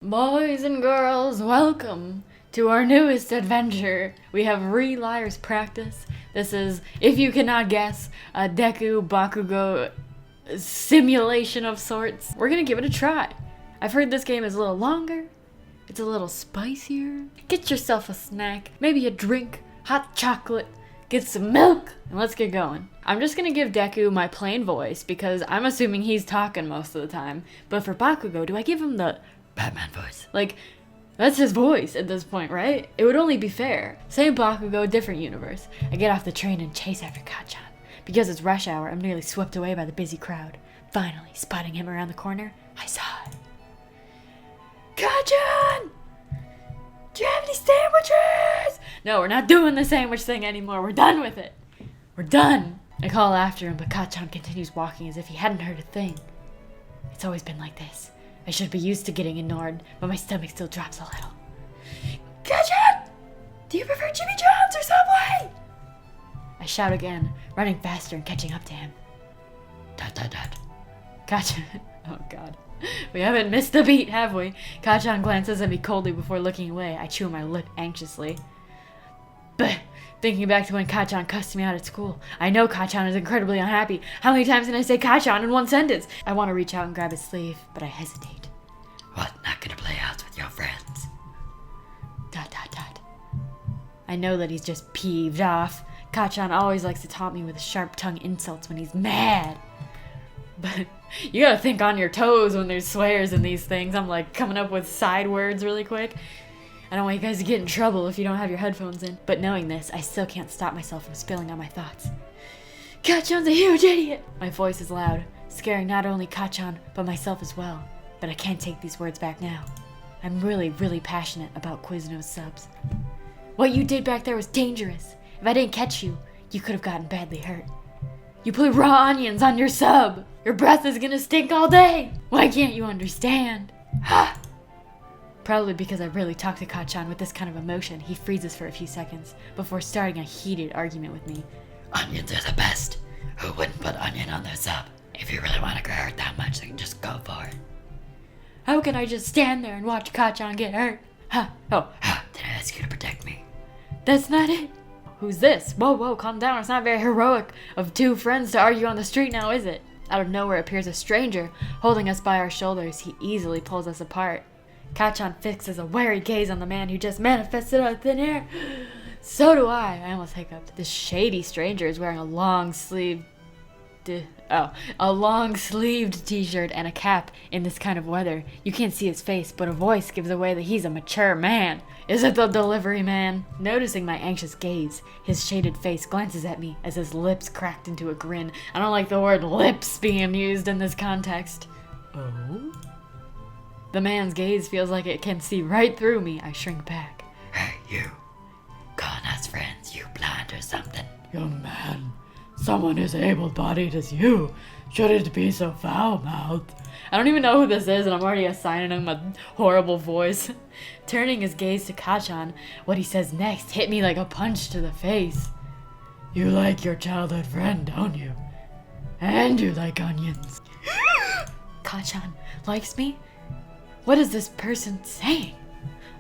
Boys and girls, welcome to our newest adventure. We have Re-Liar's Practice. This is, if you cannot guess, a Deku Bakugo simulation of sorts. We're gonna give it a try. I've heard this game is a little longer, it's a little spicier. Get yourself a snack, maybe a drink, hot chocolate, get some milk, and let's get going. I'm just gonna give Deku my plain voice because I'm assuming he's talking most of the time. But for Bakugo, do I give him the Batman voice? Like, that's his voice at this point, right? It would only be fair. Same Bakugo, different universe. I get off the train and chase after Kachan. Because it's rush hour, I'm nearly swept away by the busy crowd. Finally, spotting him around the corner, I saw it. Kachan! Do you have any sandwiches? No, we're not doing the sandwich thing anymore. We're done with it. We're done. I call after him, but Kachan continues walking as if he hadn't heard a thing. It's always been like this. I should be used to getting ignored, but my stomach still drops a little. Kachan! Do you prefer Jimmy John's or Subway? I shout again, running faster and catching up to him. Dot. Kachan. Oh god. We haven't missed a beat, have we? Kachan glances at me coldly before looking away. I chew my lip anxiously. But thinking back to when Kachan cussed me out at school, I know Kachan is incredibly unhappy. How many times can I say Kachan in one sentence? I want to reach out and grab his sleeve, but I hesitate. What, not gonna play out with your friends? Dot. I know that he's just peeved off. Kachan always likes to taunt me with sharp-tongued insults when he's mad. But you gotta think on your toes when there's swears in these things. I'm like coming up with side words really quick. I don't want you guys to get in trouble if you don't have your headphones in. But knowing this, I still can't stop myself from spilling out my thoughts. Kachan's a huge idiot! My voice is loud, scaring not only Kachan, but myself as well. But I can't take these words back now. I'm really passionate about Quiznos subs. What you did back there was dangerous. If I didn't catch you, you could have gotten badly hurt. You put raw onions on your sub! Your breath is gonna stink all day! Why can't you understand? Ha! Probably because I really talk to Kachan with this kind of emotion, he freezes for a few seconds before starting a heated argument with me. Onions are the best. Who wouldn't put onion on their sub? If you really want to get hurt that much, then just go for it. How can I just stand there and watch Kachan get hurt? Did I ask you to protect me? That's not it. Who's this? Whoa, calm down. It's not very heroic of two friends to argue on the street now, is it? Out of nowhere appears a stranger, holding us by our shoulders. He easily pulls us apart. Kachan fixes a wary gaze on the man who just manifested out of thin air. So do I. I almost hiccuped. This shady stranger is wearing a long-sleeved t-shirt and a cap in this kind of weather. You can't see his face, but a voice gives away that he's a mature man. Is it the delivery man? Noticing my anxious gaze, his shaded face glances at me as his lips cracked into a grin. I don't like the word lips being used in this context. Oh? The man's gaze feels like it can see right through me. I shrink back. Hey, you. Calling us friends, you blind or something? Young man. Someone as able-bodied as you shouldn't be so foul-mouthed. I don't even know who this is, and I'm already assigning him a horrible voice. Turning his gaze to Kachan, what he says next hit me like a punch to the face. You like your childhood friend, don't you? And you like onions. Kachan likes me? What is this person saying?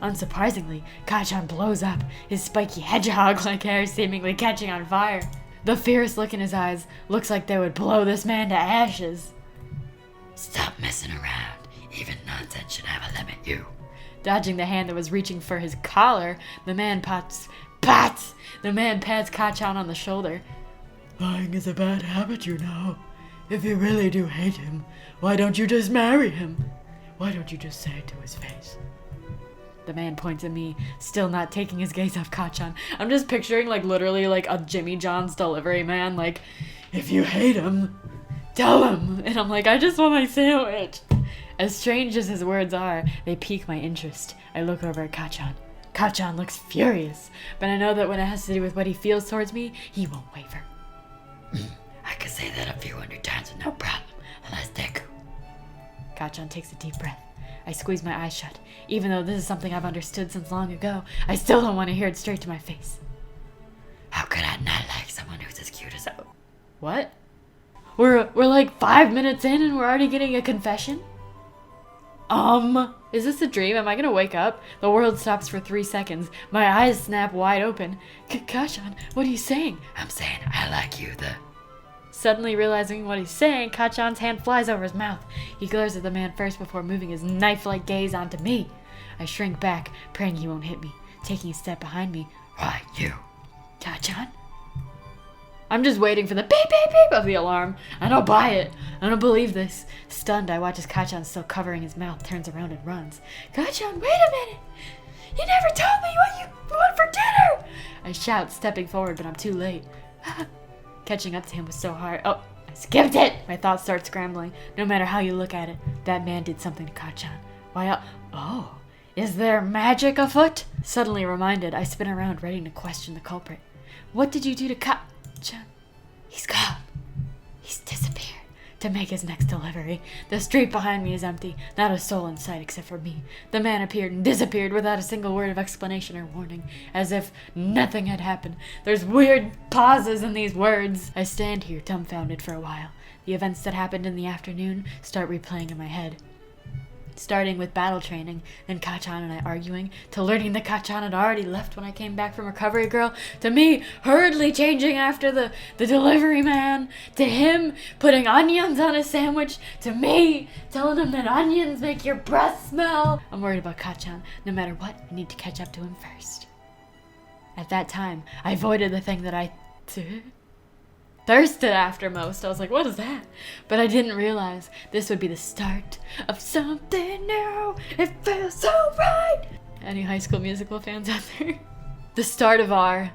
Unsurprisingly, Kachan blows up, his spiky hedgehog-like hair seemingly catching on fire. The fierce look in his eyes looks like they would blow this man to ashes. Stop messing around. Even nonsense should have a limit, you. Dodging the hand that was reaching for his collar, the man pats Kachan on the shoulder. Lying is a bad habit, you know. If you really do hate him, why don't you just marry him? Why don't you just say it to his face? The man points at me, still not taking his gaze off Kachan. I'm just picturing literally a Jimmy John's delivery man, if you hate him, tell him. And I'm like, I just want my sandwich. As strange as his words are, they pique my interest. I look over at Kachan. Kachan looks furious, but I know that when it has to do with what he feels towards me, he won't waver. I could say that a few hundred times with no problem, unless Deku. Kachan takes a deep breath. I squeeze my eyes shut. Even though this is something I've understood since long ago, I still don't want to hear it straight to my face. How could I not like someone who's as cute as that? What? We're like 5 minutes in and we're already getting a confession? Is this a dream? Am I gonna wake up? The world stops for 3 seconds. My eyes snap wide open. Kachan, what are you saying? I'm saying, I like you, Suddenly realizing what he's saying, Kachan's hand flies over his mouth. He glares at the man first before moving his knife-like gaze onto me. I shrink back, praying he won't hit me. Taking a step behind me. Why, you? Kachan? I'm just waiting for the beep beep beep of the alarm. I don't buy it. I don't believe this. Stunned, I watch as Kachan, still covering his mouth, turns around and runs. Kachan, wait a minute! You never told me what you want for dinner! I shout, stepping forward, but I'm too late. Catching up to him was so hard. Oh, I skipped it! My thoughts start scrambling. No matter how you look at it, that man did something to Kachan. Why, oh, is there magic afoot? Suddenly reminded, I spin around, ready to question the culprit. What did you do to Kachan? He's gone. He's disappeared to make his next delivery. The street behind me is empty, not a soul in sight except for me. The man appeared and disappeared without a single word of explanation or warning, as if nothing had happened. There's weird pauses in these words. I stand here dumbfounded for a while. The events that happened in the afternoon start replaying in my head. Starting with battle training, then Kachan and I arguing, to learning that Kachan had already left when I came back from Recovery Girl, to me hurriedly changing after the delivery man, to him putting onions on his sandwich, to me telling him that onions make your breath smell. I'm worried about Kachan. No matter what, I need to catch up to him first. At that time, I avoided the thing that I thirsted after most. I was like, what is that? But I didn't realize this would be the start of something new. It feels so right. Any High School Musical fans out there? The start of our...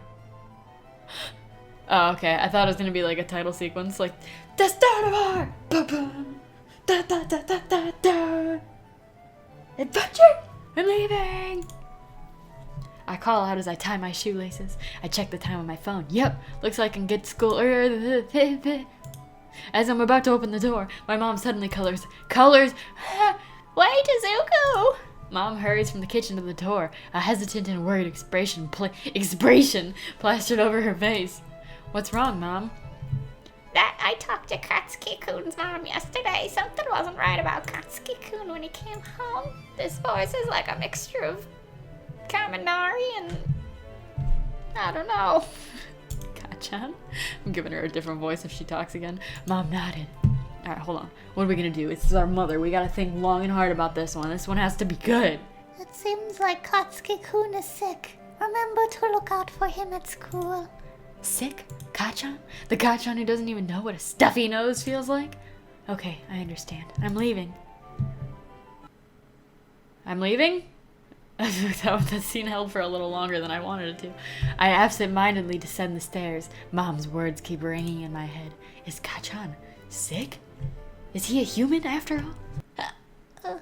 Oh, okay. I thought it was going to be like a title sequence. Like, the start of our... Ba-bum, da-da-da-da-da-da. Adventure! I'm leaving! I call out as I tie my shoelaces. I check the time on my phone. Yep, looks like I can get to school early. As I'm about to open the door, my mom suddenly colors. Wait, Izuku! Mom hurries from the kitchen to the door, a hesitant and worried expression plastered over her face. What's wrong, Mom? That I talked to Katsuki-kun's mom yesterday. Something wasn't right about Katsuki-kun when he came home. This voice is like a mixture of Kaminari and I don't know. Kachan? I'm giving her a different voice if she talks again. Mom nodded. Alright, hold on. What are we gonna do? It's our mother. We gotta think long and hard about this one. This one has to be good. It seems like Katsuki-kun is sick. Remember to look out for him at school. Sick? Kachan? The Kachan who doesn't even know what a stuffy nose feels like? Okay, I understand. I'm leaving. I'm leaving? The scene held for a little longer than I wanted it to. I absent-mindedly descend the stairs. Mom's words keep ringing in my head. Is Kachan sick? Is he a human after all?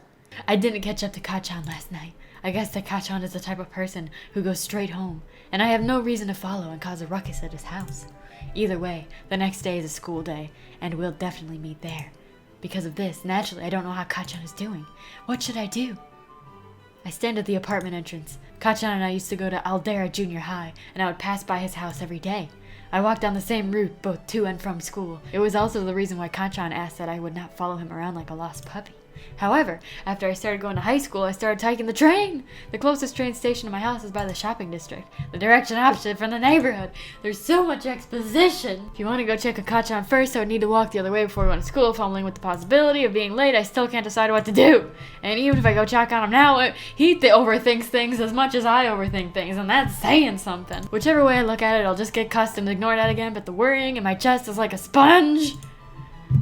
I didn't catch up to Kachan last night. I guess that Kachan is the type of person who goes straight home, and I have no reason to follow and cause a ruckus at his house. Either way, the next day is a school day, and we'll definitely meet there. Because of this, naturally, I don't know how Kachan is doing. What should I do? I stand at the apartment entrance. Kachan and I used to go to Aldera Junior High, and I would pass by his house every day. I walked down the same route both to and from school. It was also the reason why Kachan asked that I would not follow him around like a lost puppy. However, after I started going to high school, I started taking the train. The closest train station to my house is by the shopping district, the direction opposite from the neighborhood. There's so much exposition. If you want to go check a Kachan first, I would need to walk the other way before going to school, fumbling with the possibility of being late. I still can't decide what to do. And even if I go check on him now, he overthinks things as much as I overthink things, and that's saying something. Whichever way I look at it, I'll just get cussed and ignore that again, but the worrying in my chest is like a sponge.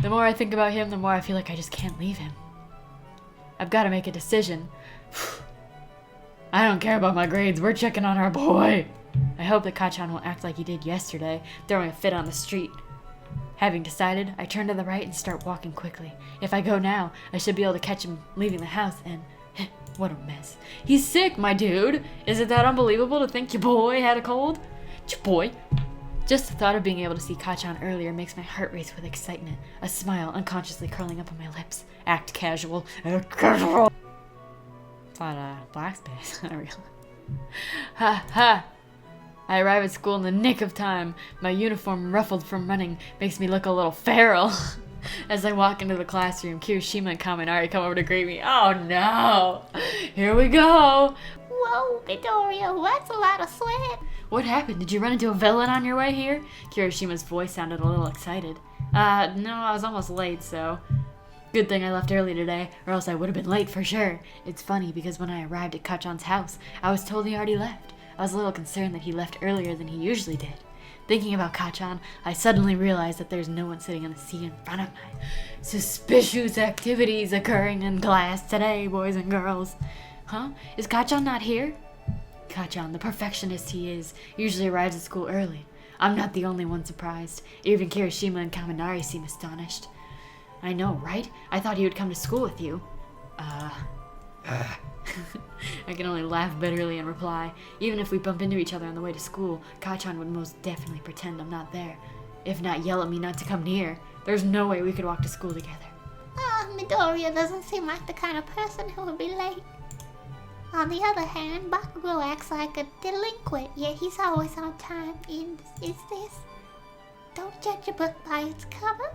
The more I think about him, the more I feel like I just can't leave him. I've got to make a decision. I don't care about my grades. We're checking on our boy. I hope that Kachan won't act like he did yesterday, throwing a fit on the street. Having decided, I turn to the right and start walking quickly. If I go now, I should be able to catch him leaving the house and... what a mess. He's sick, my dude. Is it that unbelievable to think your boy had a cold? Your boy? Just the thought of being able to see Kachan earlier makes my heart race with excitement, a smile unconsciously curling up on my lips. Act casual. Act casual. Thought black space. I realize. Ha ha. I arrive at school in the nick of time. My uniform, ruffled from running, makes me look a little feral. As I walk into the classroom, Kirishima and Kaminari come over to greet me. Oh no! Here we go! Whoa, Midoriya, that's a lot of sweat. What happened? Did you run into a villain on your way here? Kirishima's voice sounded a little excited. No, I was almost late, so... Good thing I left early today, or else I would have been late for sure. It's funny, because when I arrived at Kachan's house, I was told he already left. I was a little concerned that he left earlier than he usually did. Thinking about Kachan, I suddenly realized that there's no one sitting on the seat in front of me. Suspicious activities occurring in class today, boys and girls. Huh? Is Kachan not here? Kachan, the perfectionist he is, usually arrives at school early. I'm not the only one surprised. Even Kirishima and Kaminari seem astonished. I know, right? I thought he would come to school with you. I can only laugh bitterly and reply. Even if we bump into each other on the way to school, Kachan would most definitely pretend I'm not there. If not, yell at me not to come near. There's no way we could walk to school together. Midoriya doesn't seem like the kind of person who would be late. On the other hand, Bakugo acts like a delinquent, yet he's always on time. Is this? Don't judge a book by its cover.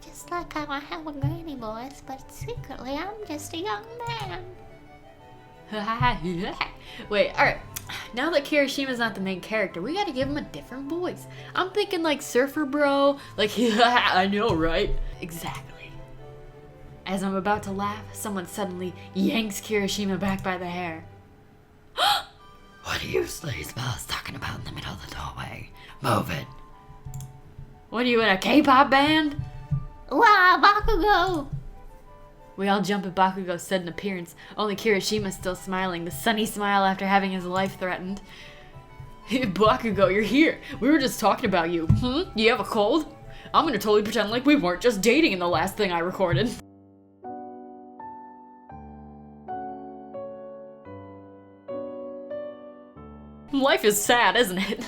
Just like I don't have a granny voice, but secretly I'm just a young man. Wait, alright. Now that Kirishima's not the main character, we gotta give him a different voice. I'm thinking like Surfer Bro, like, I know, right? Exactly. As I'm about to laugh, someone suddenly yanks Kirishima back by the hair. What are you sleazeballs talking about in the middle of the doorway? Move it. What are you, in a K-pop band? Wow, Bakugo! We all jump at Bakugo's sudden appearance, only Kirishima's still smiling, the sunny smile after having his life threatened. Hey, Bakugo, you're here. We were just talking about you. You have a cold? I'm gonna totally pretend like we weren't just dating in the last thing I recorded. Life is sad, isn't it?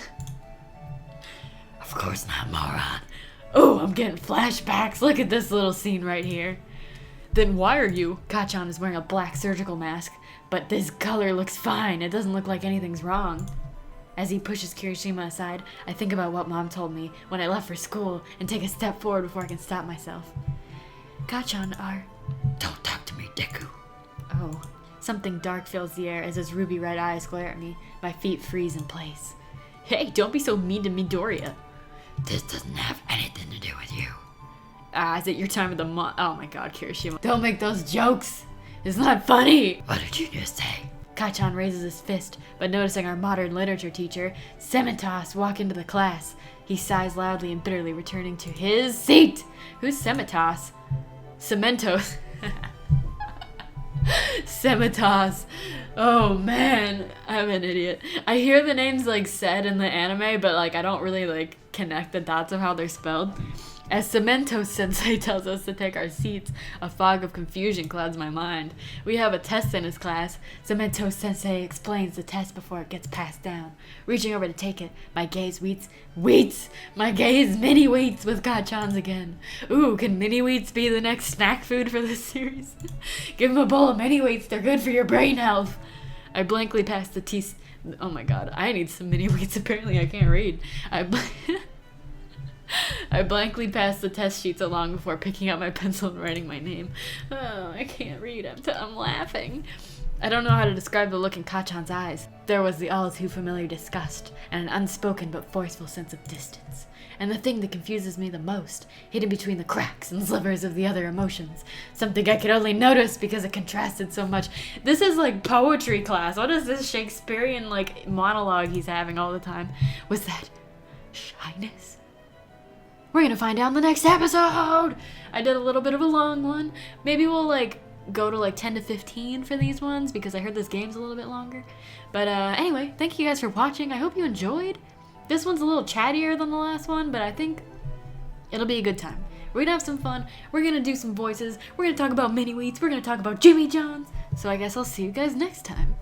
Of course not, moron. Oh, I'm getting flashbacks. Look at this little scene right here. Then why are you? Kachan is wearing a black surgical mask, but this color looks fine. It doesn't look like anything's wrong. As he pushes Kirishima aside, I think about what Mom told me when I left for school and take a step forward before I can stop myself. Kachan, Don't talk to me, Deku. Oh. Something dark fills the air as his ruby red eyes glare at me. My feet freeze in place. Hey, don't be so mean to Midoriya. This doesn't have anything to do with you. Is it your time of the month? Oh my god, Kirishima. Don't make those jokes. It's not funny. What did you just say? Kachan raises his fist, but noticing our modern literature teacher, Cementos, walk into the class. He sighs loudly and bitterly, returning to his seat. Who's Cementos? Cementos. Cementos. Oh man, I'm an idiot. I hear the names like said in the anime, but like I don't really like connect the dots of how they're spelled. As Cementos Sensei tells us to take our seats, a fog of confusion clouds my mind. We have a test in his class. Cementos Sensei explains the test before it gets passed down. Reaching over to take it, my gaze wheats! My gaze mini-wheats with Kachan's again. Ooh, can mini-wheats be the next snack food for this series? Give him a bowl of mini-wheats, they're good for your brain health. I blankly pass the oh my god, I need some mini-wheats, apparently I can't read. I blankly passed the test sheets along before picking up my pencil and writing my name. Oh, I can't read. I'm laughing. I don't know how to describe the look in Kachan's eyes. There was the all too familiar disgust and an unspoken but forceful sense of distance. And the thing that confuses me the most, hidden between the cracks and slivers of the other emotions, something I could only notice because it contrasted so much. This is like poetry class. What is this Shakespearean like monologue he's having all the time? Was that shyness? We're gonna find out in the next episode! I did a little bit of a long one. Maybe we'll like go to like 10 to 15 for these ones because I heard this game's a little bit longer. But anyway, thank you guys for watching. I hope you enjoyed. This one's a little chattier than the last one, but I think it'll be a good time. We're gonna have some fun. We're gonna do some voices. We're gonna talk about mini-wheats. We're gonna talk about Jimmy Johns. So I guess I'll see you guys next time.